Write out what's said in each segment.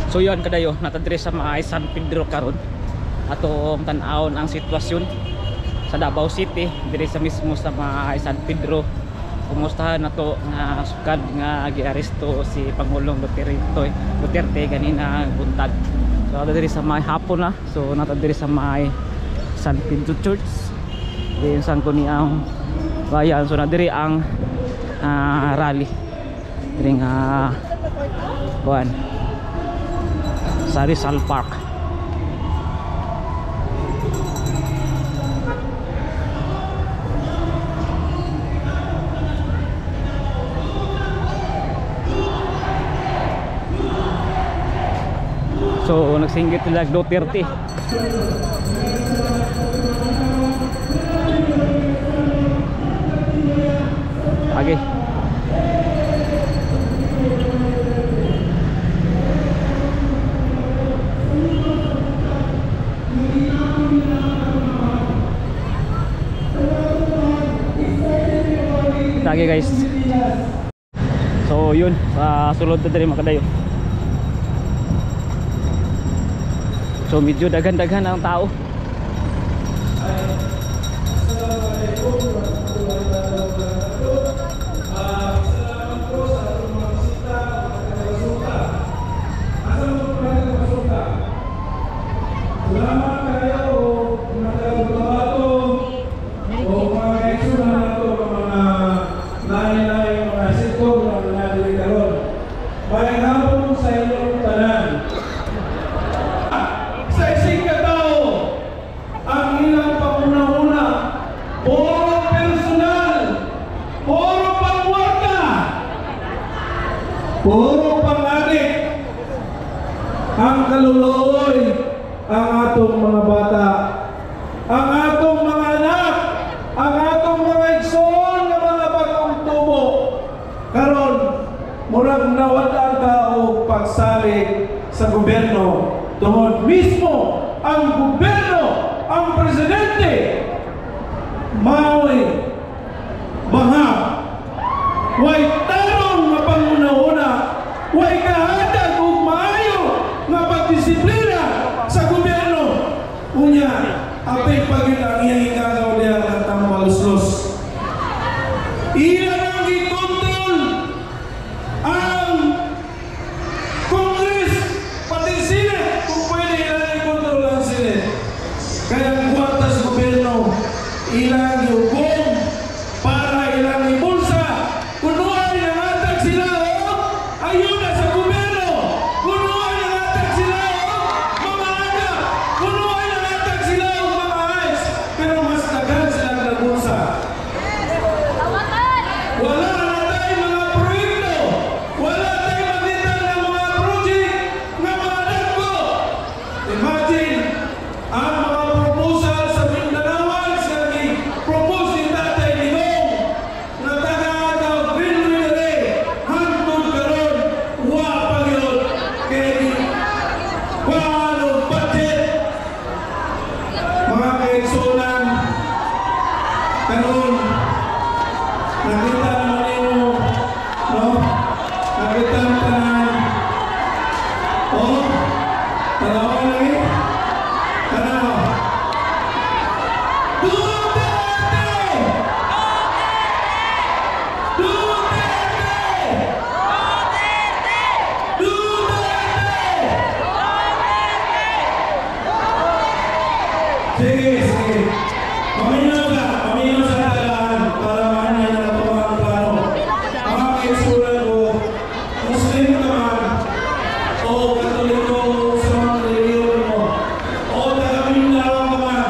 So yun kadayo, natadre sa mga San Pedro karon. Atong tan-awon ang sitwasyon sa Davao City, dire sa mismo sa mga San Pedro. Kumustahan nato nga sukad nga giaresto si Pangulong Duterte ganina buntag. So natadre sa may hapon na. So natadre sa may San Pedro Church. Din sang kuniang bayan. So nadiri ang rally. Dire nga kuan sa Rizal Park. So nagsinggit nila Duterte. Okay. Okay guys. So yun, sa sulod na dali makadayo. So medyo daghan-daghan ang tao. Puro pangadik ang kaluluoy ang atong mga bata, ang atong mga anak, ang atong mga igsoon nga mga bagong tubo. Karon murag nawala ka og pagsalig sa gobyerno tungod mismo ang gobyerno, ang presidente mao'y bahag, way tarong nga panguna-una, way kahatag ug maayo nga pagdisiplina sa gobyerno. Unya, apay pagin ang iyang ikagaw diya ang tambaluslos. Iyan ang i-control ang Congress, pati Senate, kung pwede ilang i-control ang Senate. Kaya ang kwarta sa gobyerno, ilang yugong para ilang ibulsa. Kunuan ang atag sila o ayuda sa gobyerno. Kunuan ang atag sila o mga anak. Kunuan ang atag sila o mga ayos. Pero mas daghan sila ang nabulsa. Wala na tayo mga proyekto. Wala tayo makita ng mga project ng mga dagko. Imagine ang mga proposal sa Mindanawan sa propose ni Tatay Digong na taga-ataw Greenway hantod karon wa pa gyud kay walo budget mga kaigsunan karon nakita naman nimo no nakita ang tanan tanaw lagi tanaw Sige. Paminaw sa talaan para mahanyan na ito ang plano. Mga kaisulan ko, Muslim ka man, o Katoliko sa mga reliyon mo, o taga-Mindanao ka man,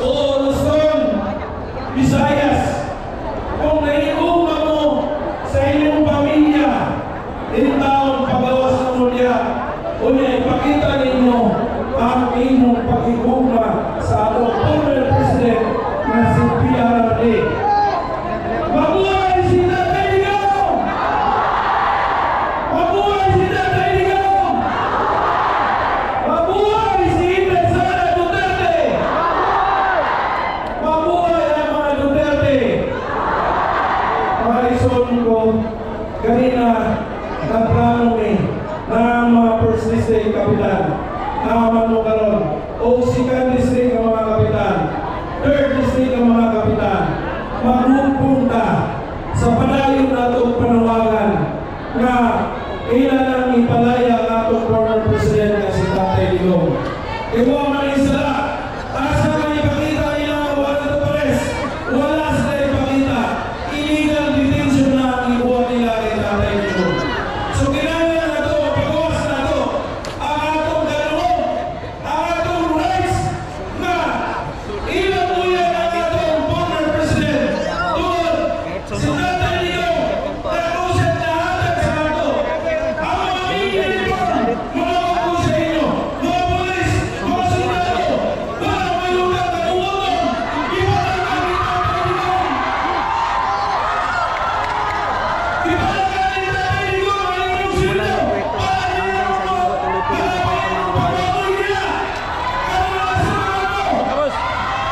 o Luzon, Visayas, kung naiupa mo sa inyong pamilya, in taon pagawas ng mulya, o ipakita ninyo ang inyong pag-igugma sa atong former president na si PRD. Mabuhay si Tatay Digong! Mabuhay si Tatay Digong! Mabuhay si Inday Sara Duterte! Mabuhay ang mga Duterte! Mga ison ko, kanina na plano na mga first district kapitan na mano karon o second district ang mga kapitan, third district ang mga kapitan, magpupunta sa padayon natong panawagan na ilan ang ipalaya natong former president na si Tatay Digong. Iwa man isala, asa man ipakita ilang warrant of arrest, wala sila ipakita. Illegal detention na ang ibuhat nila kay Tatay Digong. So kinahanglan na ito, pagawas na ito, ang atong ganun, ang atong rights na ilang uyan ang atong former president. Doon, si Tatay Digong, nakusap na hatag sa ato. Ang mga uniform, mga ako sa inyo, mga polis, mga sundalo, wala may lugar na uwagan, iwanan kami Tatay Digong. Iwanan kami Tatay Digong, ang inyong sundalo, ang inyong pag-amoy nila, ang mga sundalo, ang mga sundalo,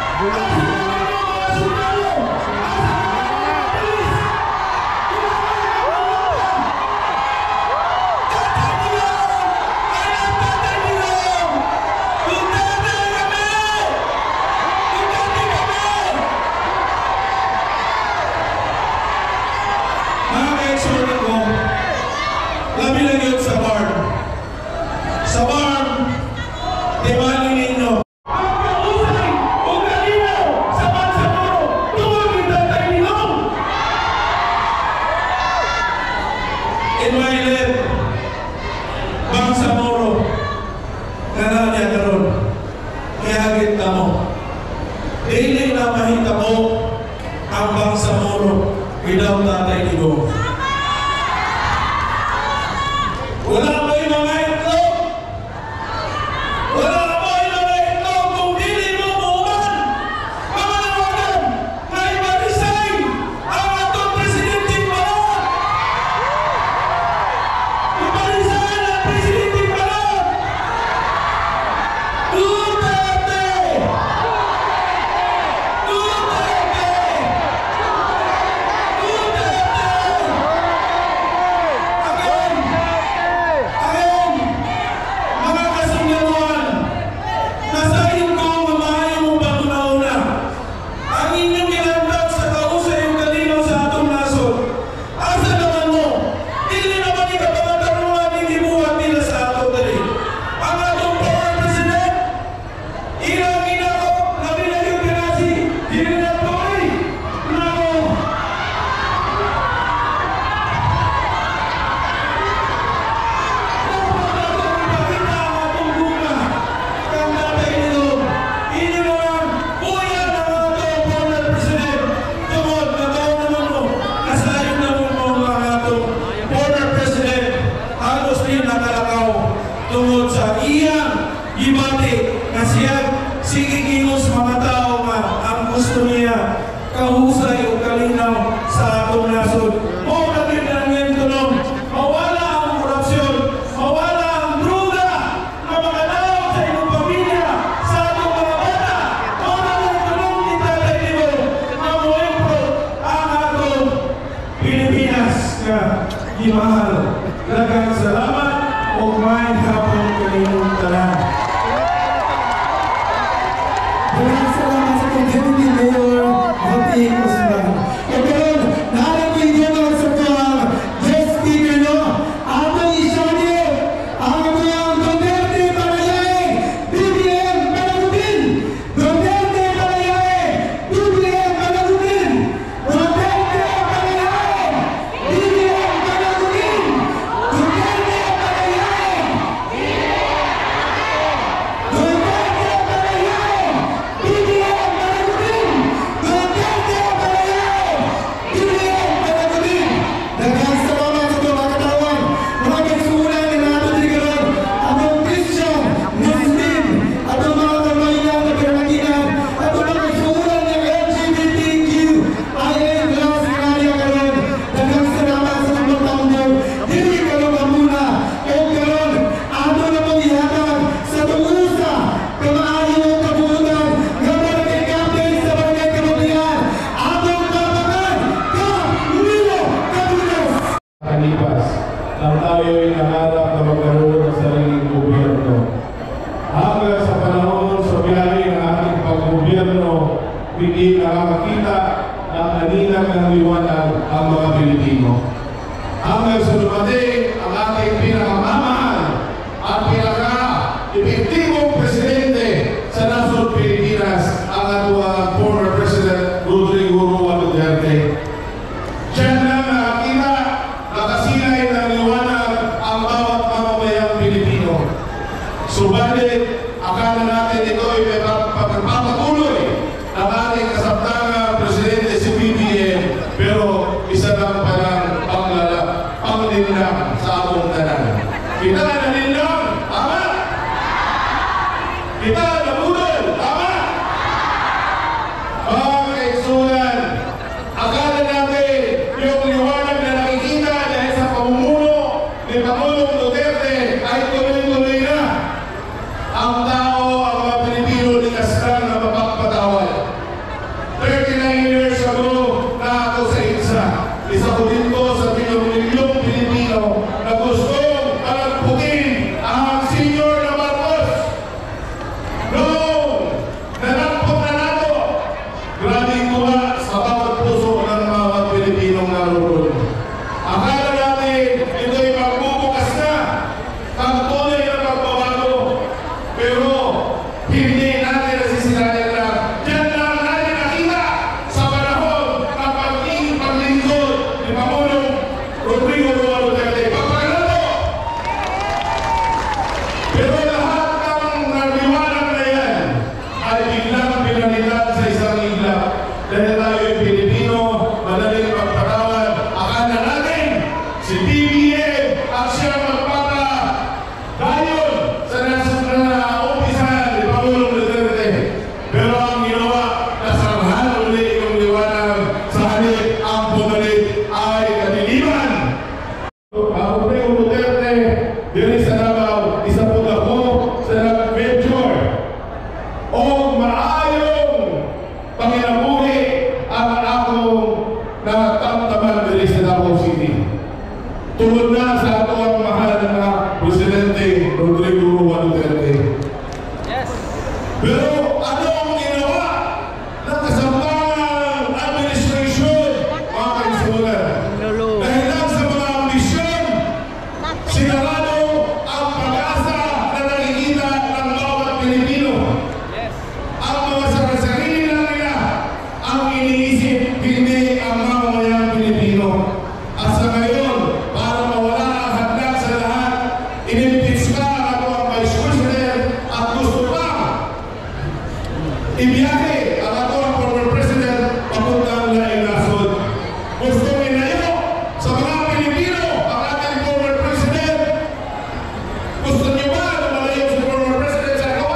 mga kaeksulat ko, labi lang yun sa barn. Sa barn, di bali ninyo. Ang kausay o kalinaw sa Bangsamoro, tumawag Tatay Digong. In my left, Bangsamoro, nananya karon, ihagit na mo. Dili na mahitabo ang Bangsamoro without Tatay Digong. Wala ba yung mga itlog? Wala ba yung mga itlog kung dili mo buuman? Mamanawagan na iba-resign ang atong Presidente Balon! Iba-resign ang Presidente Balon! Duterte! Duterte! Again, mga kasundaluhan, nasahin ko ang mamahay mong patunauna. Ang inyong ilandag sa kausay yung kalinaw sa atong nasod. Asa naman mo, hindi naman ikapamantarungan yung ibuhat nila sa ato dali. Ang atong former president, ilang inako, labi na yung pinasi, General Tory, nako. Tungod sa iyang gibati na siya sigigingos mga tao nga ang gusto niya kahusay o kalinaw sa atong nasod. O natin na ngayon tulong, mawala ang korupsyon, mawala ang druga na makalaw sa inyong pamilya, sa atong mga bata. O natin tulong ni Tatay Digong na muempro ang atong Pilipinas nga gimahal. Daghang salamat o may hapon kanilang tanan. Maraming salamat sa Deputy Mayor Jose Guzman. Karon, nakalagay dito sa tuwang guest speaker no, atong isyani ang mga Duterte Barayay, BBM Malagubin! Duterte Barayay, BBM Malagubin! Duterte Barayay, BBM Malagubin! Duterte Barayay! Duterte Barayay! Subalit, akala natin ito ay may pagpapatuloy ng ating kasaptangang Presidente si BBM, pero isa lang palang panglinlang sa atong tanan. Kita na linlang, tama? Kita na budol, tama? Mga kaigsunan, akala natin yung liwanag na nakikita dahil sa pamumuno ni Pangulong Duterte ay tuloy-tuloy na. Ang tao, ang mga Pilipino, likas lang na mapagpatawad. 39 years ago na ako sa IDSA. Isa ko dito sa milyong Pilipino na gustong palagputin ang Senyor na Marcos. Noong nanampot na nato, grabing tuwa sa bawat puso ng mga Pilipinong naroon. Akala natin ito'y magbubukas na ang tunay na pagbabago. Pero hindi natin nasisirayan lang. Diyan lang natin nakita sa panahon ng paglingkod ni Pangulong Rodrigo Roa Duterte. Pagpagalato! Pero lahat ng naliwanag na yan ay biglang pinalitan sa isang iglap. Dahil tayo'y Pilipino, madaling magpatawad. Akala natin si BBM ang siya magpapadayon sa umpisahan ni Pangulong Duterte. Pero ang ginawa, nasarhan ulit yung liwanag sa halip ang bumalik ay kadiliman. Ang Rodrigo Duterte, diri sa Davao, isa po ako sa nag-venture o maayong panginabuhi ang akong natamtaman diri sa Davao City. Tulad na sa ato ang mahal na Presidente Rodrigo Roa Duterte. Yes. Pero ano ang ginawa ng kasamang administration, mga kaisunan? Dahil lang sa mga ambisyon, sinarado ang pag-asa na nakikita ng bawat Pilipino. Ang mga sarili lang nila ang iniisip, hindi ang mamamayang Pilipino. At sa ngayon, para mawala ang hagdan sa lahat, inimpeach ka ako ang Vice President at gusto pa ibiyahe ang ato ang former President papuntang laing nasod. Gusto minayo sa mga Pilipino ang ating former President. Gusto niyo ba na malayo sa former President sa ikaw?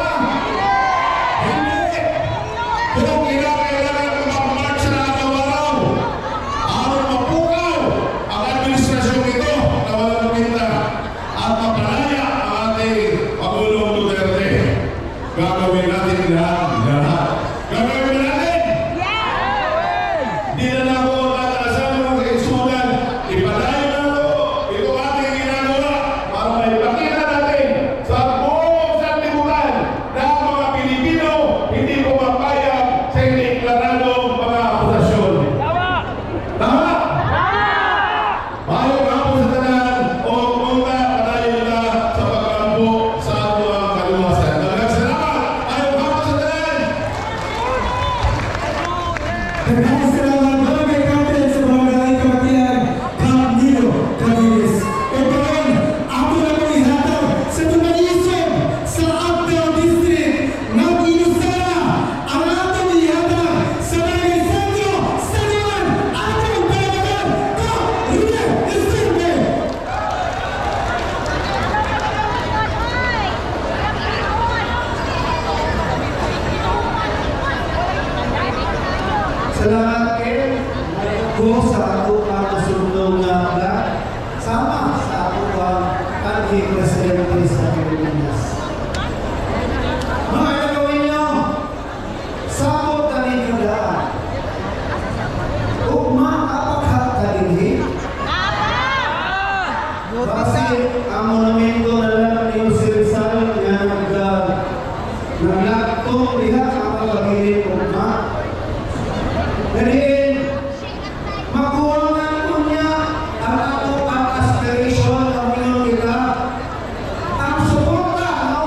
Hindi! Kung kinakailangan mag-march na araw-araw, aron mapukaw ang administrasyon ito na walang pinta at mapalaya ang ating Pangulong Duterte. Gagawin natin lahat. Gagawin natin! Di na na ako tatalasan ng mga kaisunan. Ipalayo na ako. Ito ating ginagawa para maipakita natin sa buong sanlibutan na ang mga Pilipino hindi pumapayag sa iniklaradong mga akusasyon. Tama! Mayroong ako sa tanan o pumunta palayo na sa pagkampo sa ato ang kaluwasan. Talagang salamat! Mayroong ako sa tanan! Maraming salamat mga may kapit sa Barangay Kabatian, Camp Nilo, Cavite. E karon, ako na po ihatag sa tumanisyon sa Aptao District ng Inusara ang atong ihatag sa Barangay Sentro, Saliman, atong palabagan ko, Rudel Estrembe. Salamat ko sa ato ang kasunod na plan sama sa ato ang kanhi Presidente sa Pilipinas. Mga gagawin nyo, sabot kanin kaglaan. Ugma apaghat kaninhi. Base ang monumento na lang ni Jose Rizal nga naglagtong liha ang pagpagilid ugma. Dahil makuwangan ko niya ang ato ang aspiration ng mga kita. Ang suporta na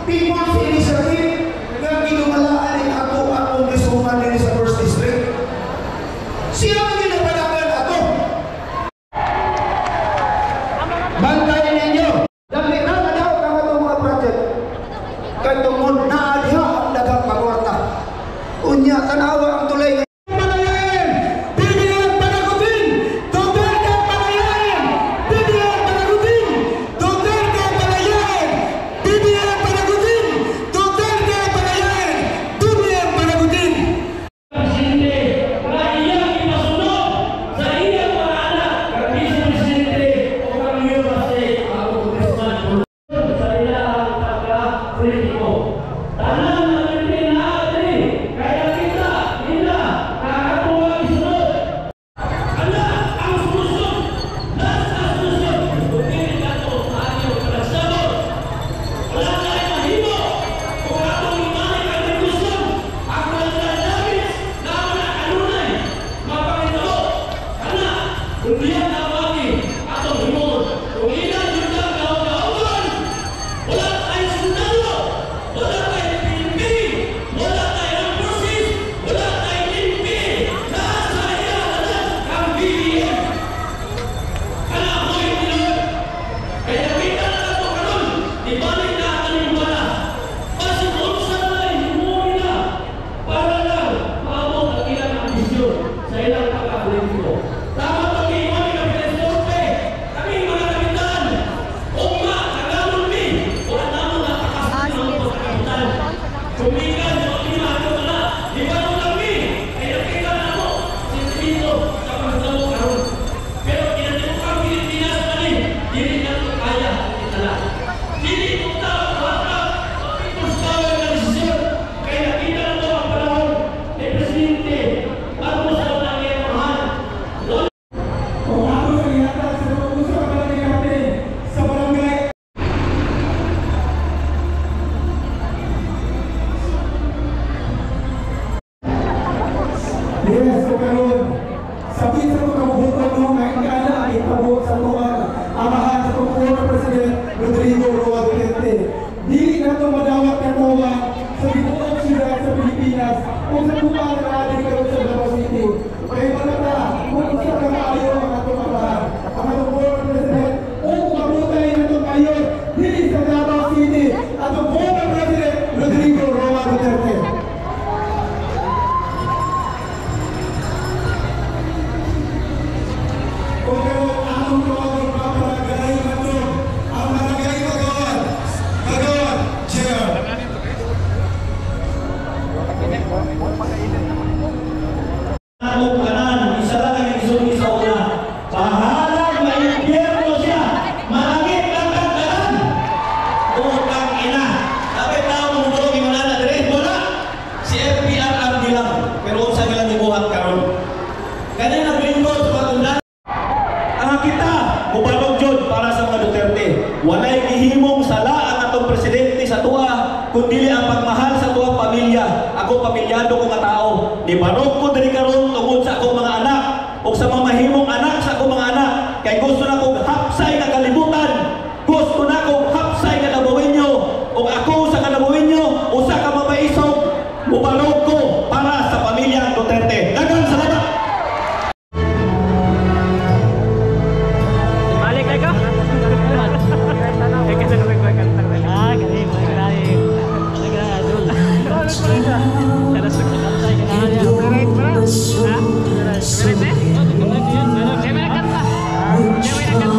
People's Initiative nga ginumalaan ni ako ang congresswoman din sa First District. Siya ang ginapadagan ato. Bantayan ninyo. Dami na madaw ang atong mga project. Kaya tungod na adiha ang dagang pagwarta. Unya, tanawa ang tulay. Yes, so karon sabi sa mga kabubukan mo nga ikala itabo sa tuwan amahan sa Pangulong President Rodrigo Roa Duterte. Dili na ito madawat na tuwan sa binuong siyudad sa Pilipinas o sa tuwan na ating karon sa Davao City. Kaya malata, kung isa ka maayo ang atong amahan, ang atong Pangulong President o mabutay na itong mayor dili sa Davao City at ang Pangulong President Rodrigo Roa Duterte. Walay gihimong sala ang atong presidente sa tuwa, kundi ang pagmahal sa tuwang pamilya. Ako pamilyado ko nga tao. Di barog ko diri karon tungod sa akong mga anak o sa mga mahimong anak sa akong mga anak. Kay gusto na kong hapsay na kalibutan. Gusto na kong hapsay na Dabawenyo. O ako sa Dabawenyo, usa ka mabaisog, mubarog ko para sa pamilya Duterte. Daghang salamat. Kaya may nagkanta.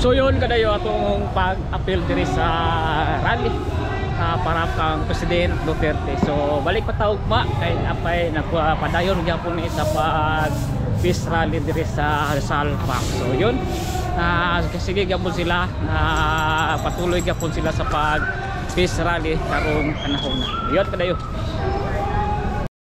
So yun kadayo atong pag-appeal diri sa rally para kang President Duterte. So balik pa taog ba kay apay nagpadayon gyapon ni sa pag peace rally diri sa Rizal Park. So yun sige gyapon sila patuloy gyapon sila sa pag peace rally karong panahon na. Yun kadayo.